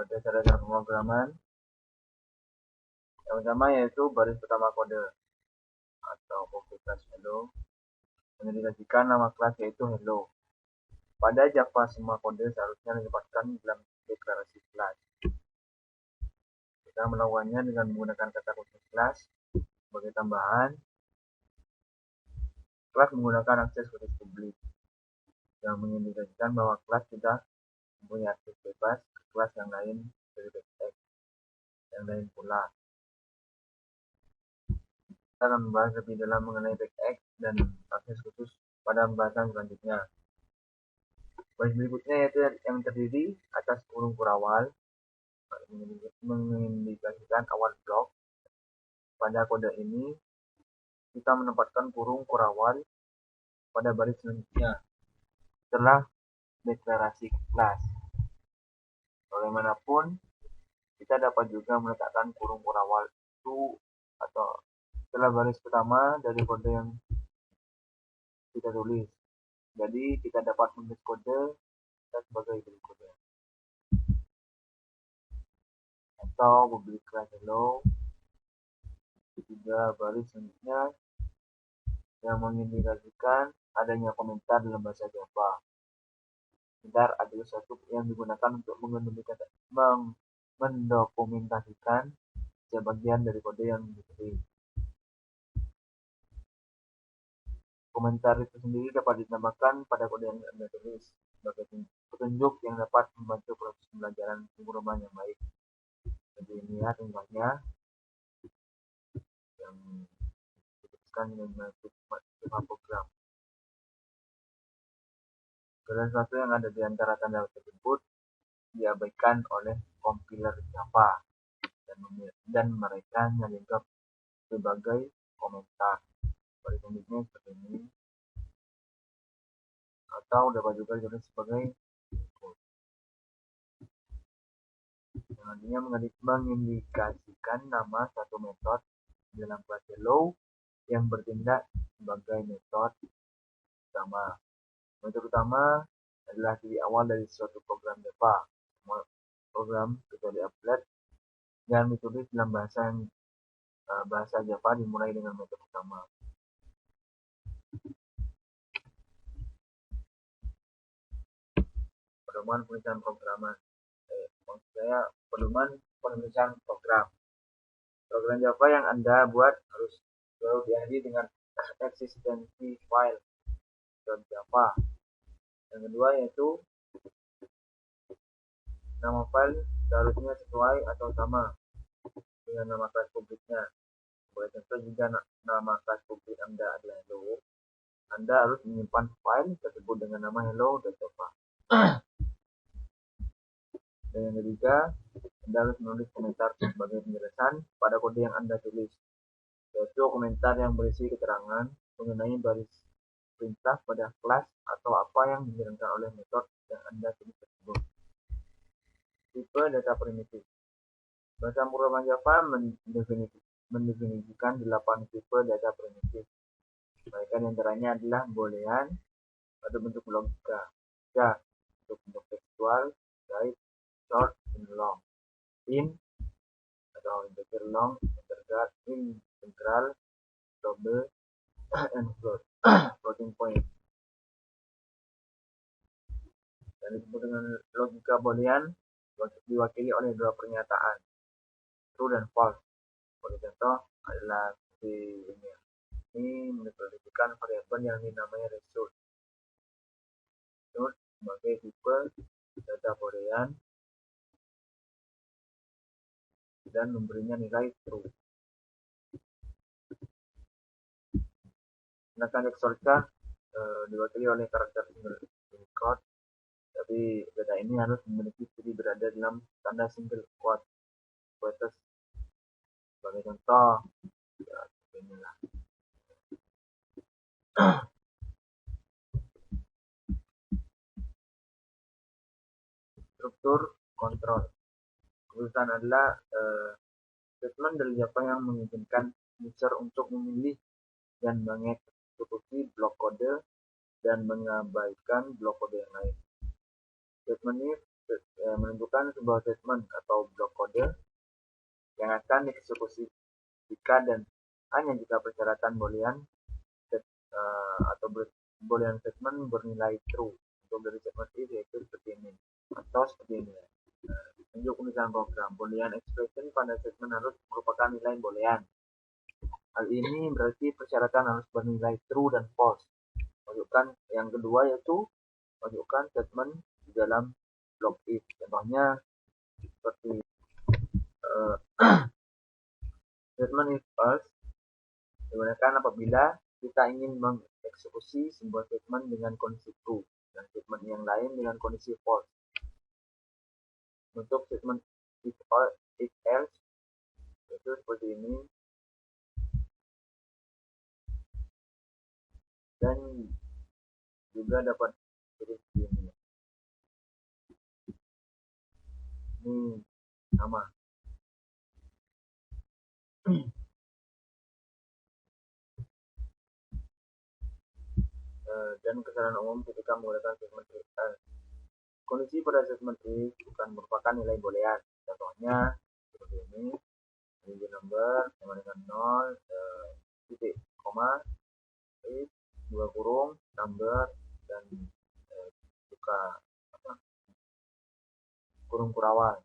dasar-dasar pemrograman. Yang pertama yaitu baris pertama kode atau public class hello, mendedikasikan nama kelas yaitu hello. Pada Java semua kode seharusnya ditempatkan dalam deklarasi kelas. Kita melakukannya dengan menggunakan kata kunci kelas sebagai tambahan. Kelas menggunakan akses khusus publik yang mengindikasikan bahwa kelas sudah mempunyai akses bebas ke kelas yang lain dari backend yang lain pula. Kita akan membahas lebih dalam mengenai backend dan akses khusus pada pembahasan selanjutnya. Baris berikutnya yaitu yang terdiri atas kurung kurawal mengindikasikan awal blok. Pada kode ini kita menempatkan kurung kurawal pada baris selanjutnya setelah deklarasi kelas. Bagaimanapun, kita dapat juga meletakkan kurung kurawal itu atau setelah baris pertama dari kode yang kita tulis. Jadi kita dapat menulis kode sebagai berikut atau public class hello. Ketiga baris selanjutnya yang mengindikasikan adanya komentar dalam bahasa Java. Komentar adalah suatu yang digunakan untuk mendokumentasikan sebagian dari kode yang ditulis. Komentar itu sendiri dapat ditambahkan pada kode yang Anda tulis sebagai petunjuk yang dapat membantu proses pembelajaran pemrograman yang baik. Jadi ini ya contohnya yang dituliskan dengan skema program. Segala sesuatu yang ada di antara tanda tersebut diabaikan oleh kompiler Java dan mereka menganggap sebagai komentar. Pada kondisinya seperti ini, atau dapat juga ditulis sebagai input. Yang artinya mengindikasikan nama satu metode dalam kelas hello yang bertindak sebagai metode utama. Metode utama adalah ciri awal dari suatu program Java. Semua program kecuali applet yang ditulis dalam bahasa Java dimulai dengan metode utama. Pedoman penulisan programan. Maksud saya penulisan program. Program Java yang Anda buat harus selalu diakhiri dengan eksistensi file .java. Yang kedua yaitu nama file seharusnya sesuai atau sama dengan nama kelas publiknya. Sebagai contoh, jika nama kelas publik Anda adalah hello, Anda harus menyimpan file tersebut dengan nama hello.java. Dan yang ketiga, Anda harus menulis komentar sebagai penjelasan pada kode yang Anda tulis, yaitu komentar yang berisi keterangan mengenai baris perintah pada kelas atau apa yang dijalankan oleh metode yang Anda tulis tersebut. Tipe data primitif. Bahasa pemrograman Java mendefinisikan 8 tipe data primitif. Mereka diantaranya adalah boolean pada bentuk logika, char untuk bentuk tekstual, byte, short, dan long, int atau integer long, integral, double, and float, floating point. Dan disebut dengan logika boolean diwakili oleh dua pernyataan, true dan false. Sebagai contoh adalah ini mendeklarasikan variabel yang dinamai result. Result sebagai tipe data boolean dan memberinya nilai true. Sedangkan exorca diwakili oleh karakter single quote, tapi data ini harus memiliki ciri berada dalam tanda single quote. Sebagai contoh, ya inilah. Struktur kontrol. Keputusan adalah statement dari Java yang mengizinkan user untuk memilih dan mengeksekusi blok kode dan mengabaikan blok kode yang lain. Statement ini menentukan merupakan sebuah statement atau blok kode yang akan dieksekusi jika dan hanya jika persyaratan boolean atau boolean statement bernilai true. Untuk dari statement if yaitu seperti ini atau seperti ini. Tunjuk misalnya program boolean expression pada statement harus merupakan nilai boolean. Hal ini berarti persyaratan harus bernilai true dan false. Masukkan yang kedua yaitu masukkan statement di dalam blok if. Contohnya seperti statement if else digunakan apabila kita ingin mengeksekusi sebuah statement dengan kondisi true dan statement yang lain dengan kondisi false. Untuk statement if else itu seperti ini, dan juga dapat jadi begini. Ini sama. Dan kesalahan umum ketika menggunakan statement if else. Kondisi pada statement if bukan merupakan nilai boolean. Contohnya seperti ini, integer number sama dengan 0, titik, koma, if, dua kurung, number, dan buka kurung kurawal.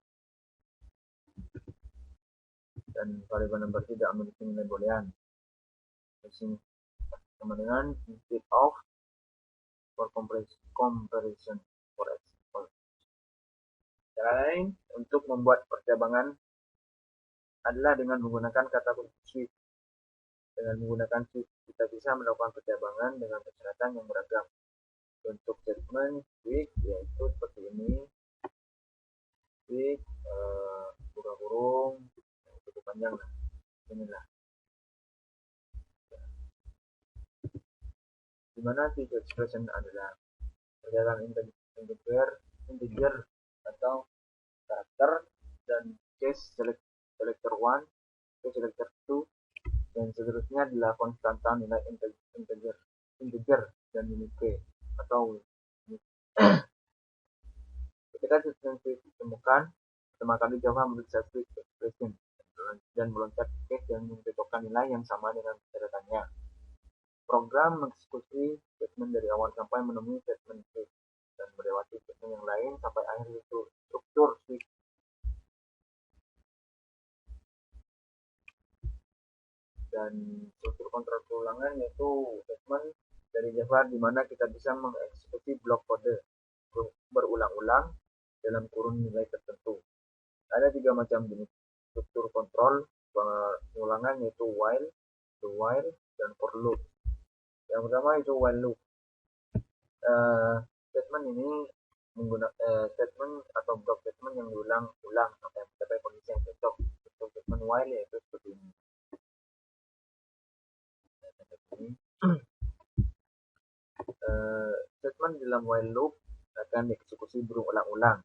Dan variabel number tidak memiliki nilai boolean. Sama dengan instead of for comparison for example. Cara lain untuk membuat percabangan adalah dengan menggunakan kata kunci switch. Dengan menggunakan switch kita bisa melakukan percabangan dengan persyaratan yang beragam. Untuk statement switch yaitu seperti ini, switch buka kurung, cukup panjang lah, inilah. Dimana switch expression adalah perjalanan integer atau karakter, dan case selector 1, case selector 2, dan seterusnya adalah konstanta nilai integer dan unique atau ketika sistem switch ditemukan, pertama kali Java memeriksa switch expression dan meloncat case yang mencocokkan nilai yang sama dengan persyaratannya. Program mengeksekusi statement dari awal sampai menemui statement switch dan melewati statement yang lain sampai akhir struktur switch. Dan struktur kontrol keulangan yaitu statement dari Java di mana kita bisa mengeksekusi blok kode berulang-ulang dalam kurun nilai tertentu. Ada 3 macam jenis struktur kontrol pengulangan yaitu while, do while, dan for loop. Yang pertama itu while loop. Statement ini menggunakan statement atau blok statement yang diulang-ulang sampai mencapai kondisi yang cocok. Untuk statement while yaitu seperti ini. Statement dalam while loop akan dieksekusi berulang-ulang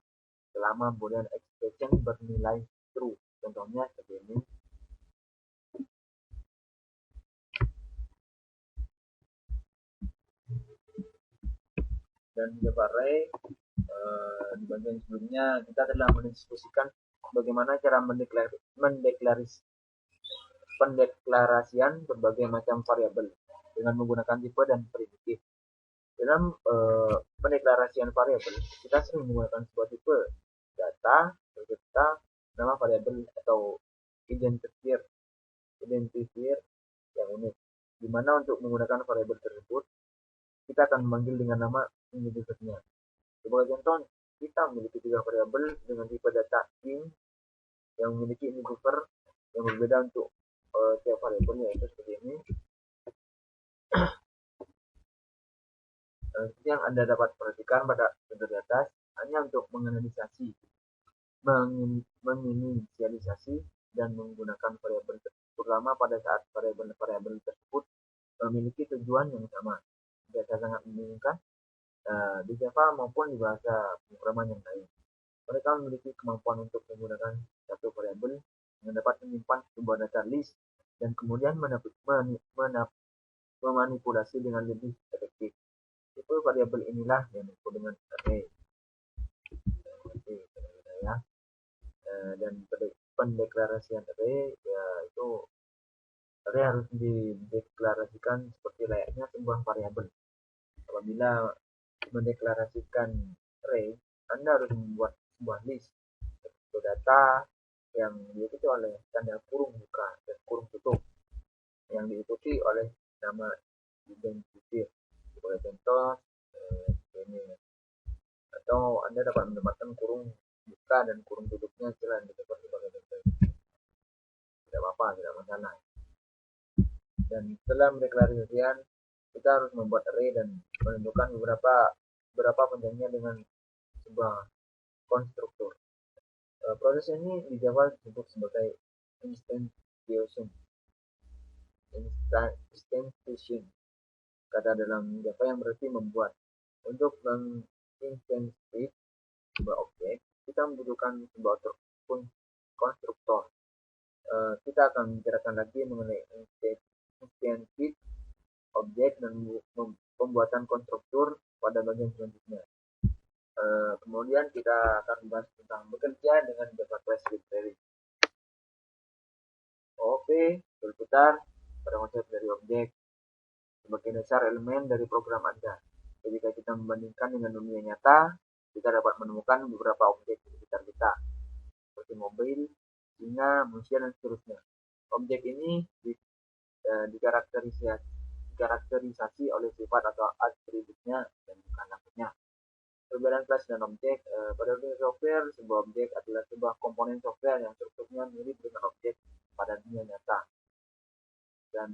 selama boolean expression bernilai true. Contohnya seperti ini. Dan Java Array di bagian sebelumnya kita telah mendiskusikan bagaimana cara pendeklarasian berbagai macam variabel dengan menggunakan tipe dan primitif. Dalam pendeklarasian variabel, kita sering menggunakan sebuah tipe data beserta nama variabel atau identifier yang unik. Di mana untuk menggunakan variabel tersebut, kita akan memanggil dengan nama identifiernya. Sebagai contoh, kita memiliki 3 variabel dengan tipe data int yang memiliki identifier yang berbeda untuk setiap variabelnya, yaitu seperti ini. Yang Anda dapat perhatikan pada contoh di atas hanya untuk menginisialisasi dan menggunakan variabel terutama pada saat variabel tersebut memiliki tujuan yang sama. Biasa sangat membingungkan di Java maupun di bahasa pemrograman yang lain. Mereka memiliki kemampuan untuk menggunakan satu variabel yang dapat menyimpan sebuah data list dan kemudian memanipulasi dengan lebih efektif. Tipe variabel inilah yang disebut dengan array. Dan pendeklarasian array ya itu array harus dideklarasikan seperti layaknya sebuah variabel. Apabila mendeklarasikan array, Anda harus membuat sebuah list atau data yang diikuti oleh tanda kurung buka dan kurung tutup yang diikuti oleh nama identifier. Sebagai contoh, ini atau Anda dapat menempatkan kurung buka dan kurung tutupnya setelah didapat sebagai contoh. Tidak apa-apa, tidak masalah. Dan setelah mendeklarasikan, kita harus membuat array dan menentukan beberapa pentingnya dengan sebuah konstruktor. Proses ini di Java disebut sebagai instantiation. Kata dalam Java yang berarti membuat. Untuk menginstantiate sebuah objek, kita membutuhkan sebuah konstruktor. Kita akan membicarakan lagi mengenai instantiate objek dan pembuatan konstruktor pada bagian selanjutnya. Kemudian kita akan bahas tentang bekerja dengan Java Class Library. OOP berputar pada konsep dari objek sebagai dasar elemen dari program Anda. Ketika kita membandingkan dengan dunia nyata, kita dapat menemukan beberapa objek di sekitar kita, seperti mobil, singa, manusia, dan seterusnya. Objek ini dikarakterisasi oleh sifat atau atributnya dan bukan namanya. Perbedaan kelas dan objek. Pada dunia software, sebuah objek adalah sebuah komponen software yang strukturnya mirip dengan objek pada dunia nyata. Dan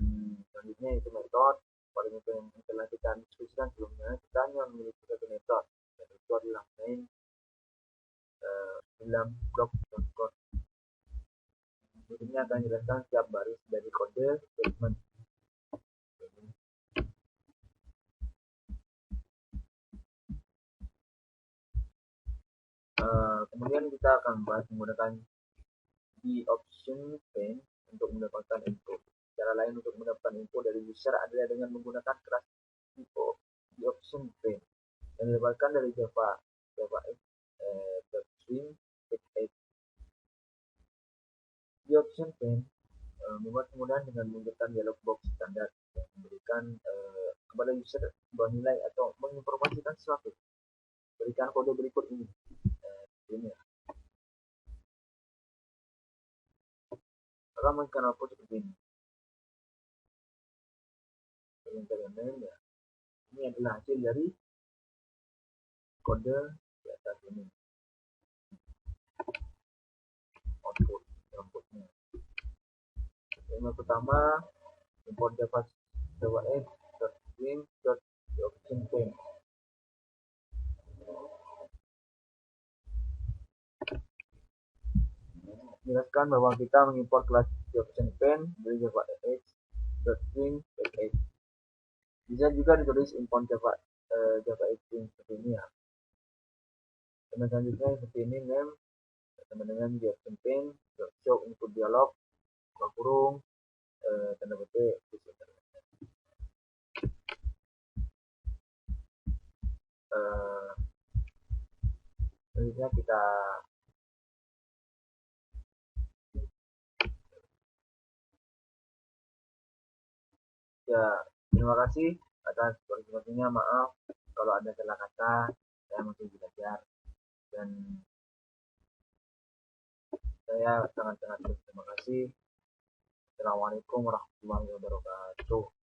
selanjutnya itu metode. Pada metode yang telah kita diskusikan sebelumnya, kita hanya memiliki satu metode, dan itu adalah main dalam blok code. Berikutnya akan dijelaskan setiap baris dari kode statement. Kemudian kita akan bahas menggunakan the option pane untuk mendapatkan input. Cara lain untuk mendapatkan info dari user adalah dengan menggunakan kelas info the option pane yang didapatkan dari Java Swing 8. The option pane membuat kemudahan dengan menggunakan dialog box standar yang memberikan kepada user sebuah nilai atau menginformasikan sesuatu. Berikan kode berikut ini. Ini ya. Akan memberikan output seperti ini. Ya. Ini adalah hasil dari kode di atas ini. Outputnya. Yang pertama, import Java X.Swing.option pane. Jelaskan bahwa kita mengimport kelas option pane dari Java X.Swing.8. Bisa juga ditulis import Java X seperti ini ya. Dan selanjutnya seperti ini name sama dengan di option pane show input dialog kurung tanda petik. Selanjutnya kita ya, terima kasih atas partisipasinya. Maaf kalau ada salah kata, saya masih belajar dan saya sangat-sangat berterima kasih. Assalamualaikum warahmatullahi wabarakatuh.